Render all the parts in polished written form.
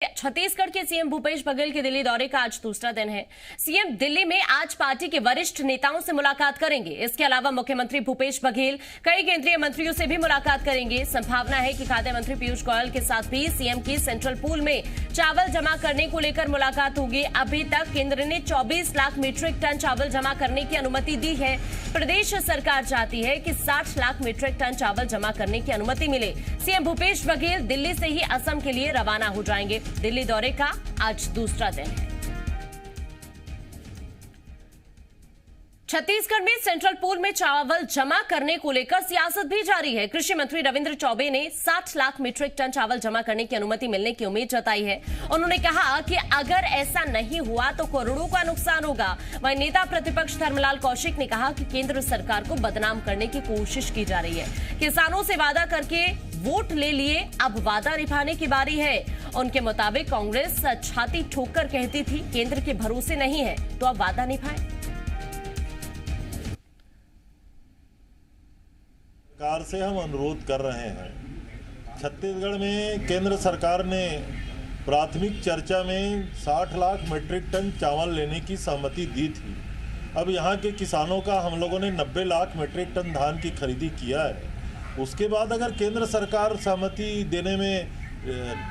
छत्तीसगढ़ के सीएम भूपेश बघेल के दिल्ली दौरे का आज दूसरा दिन है। सीएम दिल्ली में आज पार्टी के वरिष्ठ नेताओं से मुलाकात करेंगे। इसके अलावा मुख्यमंत्री भूपेश बघेल कई केंद्रीय मंत्रियों से भी मुलाकात करेंगे। संभावना है कि खाद्य मंत्री पीयूष गोयल के साथ भी सीएम की सेंट्रल पूल में चावल जमा करने को लेकर मुलाकात होगी। अभी तक केंद्र ने 24 लाख मीट्रिक टन चावल जमा करने की अनुमति दी है। प्रदेश सरकार चाहती है कि 60 लाख मीट्रिक टन चावल जमा करने की अनुमति मिले। सीएम भूपेश बघेल दिल्ली से ही असम के लिए रवाना हो जाएंगे। दिल्ली दौरे का आज दूसरा दिन है। छत्तीसगढ़ में सेंट्रल पूल में चावल जमा करने को लेकर सियासत भी जारी है। कृषि मंत्री रविंद्र चौबे ने 60 लाख मीट्रिक टन चावल जमा करने की अनुमति मिलने की उम्मीद जताई है। उन्होंने कहा कि अगर ऐसा नहीं हुआ तो करोड़ों का नुकसान होगा। वहीं नेता प्रतिपक्ष धर्मलाल कौशिक ने कहा कि केंद्र सरकार को बदनाम करने की कोशिश की जा रही है। किसानों से वादा करके वोट ले लिए, अब वादा निभाने की बारी है। उनके मुताबिक कांग्रेस छाती ठोककर कहती थी केंद्र के भरोसे नहीं है, तो अब वादा निभाए। सरकार से हम अनुरोध कर रहे हैं। छत्तीसगढ़ में केंद्र सरकार ने प्राथमिक चर्चा में 60 लाख मीट्रिक टन चावल लेने की सहमति दी थी। अब यहाँ के किसानों का हम लोगों ने 90 लाख मीट्रिक टन धान की खरीदी किया है। उसके बाद अगर केंद्र सरकार सहमति देने में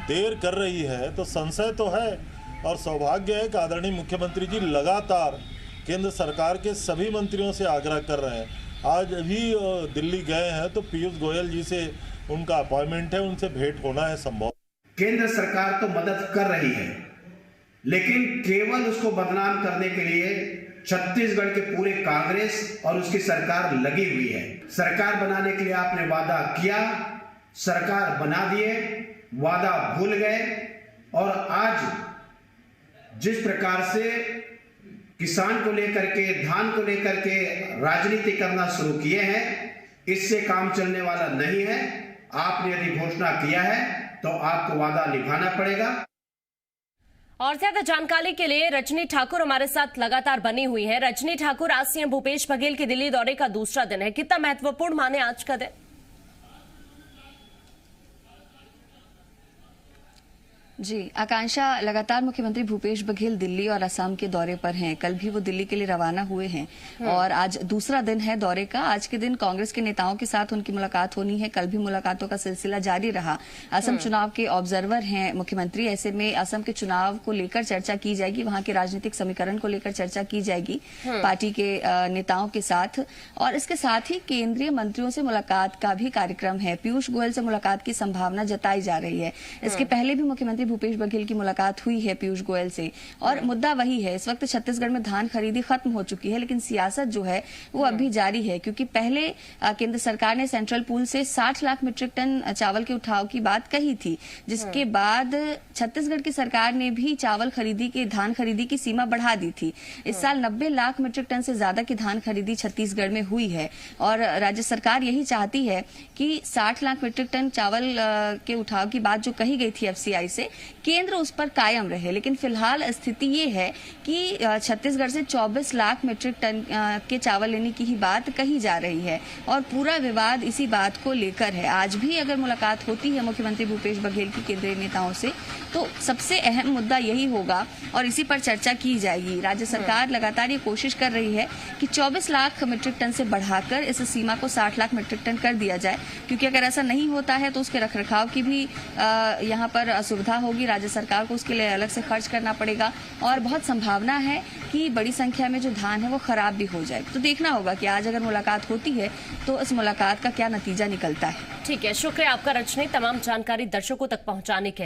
देर कर रही है तो संशय तो है। और सौभाग्य है कि आदरणीय मुख्यमंत्री जी लगातार केंद्र सरकार के सभी मंत्रियों से आग्रह कर रहे हैं। आज अभी दिल्ली गए हैं तो पीयूष गोयल जी से उनका अपॉइंटमेंट है, उनसे भेंट होना है संभव। केंद्र सरकार तो मदद कर रही है, लेकिन केवल उसको बदनाम करने के लिए छत्तीसगढ़ के पूरे कांग्रेस और उसकी सरकार लगी हुई है। सरकार बनाने के लिए आपने वादा किया, सरकार बना दिए, वादा भूल गए। और आज जिस प्रकार से किसान को लेकर के, धान को लेकर के राजनीति करना शुरू किए हैं, इससे काम चलने वाला नहीं है। आपने यदि घोषणा किया है तो आपको वादा निभाना पड़ेगा। और ज्यादा जानकारी के लिए रजनी ठाकुर हमारे साथ लगातार बनी हुई है। रजनी ठाकुर, आज सीएम भूपेश बघेल के दिल्ली दौरे का दूसरा दिन है, कितना महत्वपूर्ण माने आज का दिन? जी आकांक्षा, लगातार मुख्यमंत्री भूपेश बघेल दिल्ली और असम के दौरे पर हैं। कल भी वो दिल्ली के लिए रवाना हुए हैं और आज दूसरा दिन है दौरे का। आज के दिन कांग्रेस के नेताओं के साथ उनकी मुलाकात होनी है। कल भी मुलाकातों का सिलसिला जारी रहा। असम चुनाव के ऑब्जर्वर हैं मुख्यमंत्री, ऐसे में असम के चुनाव को लेकर चर्चा की जाएगी, वहां के राजनीतिक समीकरण को लेकर चर्चा की जाएगी पार्टी के नेताओं के साथ। और इसके साथ ही केंद्रीय मंत्रियों से मुलाकात का भी कार्यक्रम है। पीयूष गोयल से मुलाकात की संभावना जताई जा रही है। इसके पहले भी मुख्यमंत्री भूपेश बघेल की मुलाकात हुई है पीयूष गोयल से। और मुद्दा वही है, इस वक्त छत्तीसगढ़ में धान खरीदी खत्म हो चुकी है, लेकिन सियासत जो है वो अभी जारी है। क्योंकि पहले केंद्र सरकार ने सेंट्रल पूल से 60 लाख मीट्रिक टन चावल के उठाव की बात कही थी, जिसके बाद छत्तीसगढ़ की सरकार ने भी चावल खरीदी के, धान खरीदी की सीमा बढ़ा दी थी। इस साल 90 लाख मीट्रिक टन से ज्यादा की धान खरीदी छत्तीसगढ़ में हुई है। और राज्य सरकार यही चाहती है कि 60 लाख मीट्रिक टन चावल के उठाव की बात जो कही गई थी एफसीआई से, केंद्र उस पर कायम रहे। लेकिन फिलहाल स्थिति ये है कि छत्तीसगढ़ से 24 लाख मीट्रिक टन के चावल लेने की ही बात कही जा रही है और पूरा विवाद इसी बात को लेकर है। आज भी अगर मुलाकात होती है मुख्यमंत्री भूपेश बघेल की केंद्रीय नेताओं से, तो सबसे अहम मुद्दा यही होगा और इसी पर चर्चा की जाएगी। राज्य सरकार लगातार ये कोशिश कर रही है कि 24 लाख मीट्रिक टन से बढ़ाकर इस सीमा को 60 लाख मीट्रिक टन कर दिया जाए, क्योंकि अगर ऐसा नहीं होता है तो उसके रखरखाव की भी यहाँ पर असुविधा होगी। राज्य सरकार को उसके लिए अलग से खर्च करना पड़ेगा और बहुत संभावना है कि बड़ी संख्या में जो धान है वो खराब भी हो जाए। तो देखना होगा कि आज अगर मुलाकात होती है तो इस मुलाकात का क्या नतीजा निकलता है। ठीक है, शुक्रिया आपका रजनी, तमाम जानकारी दर्शकों तक पहुंचाने के लिए।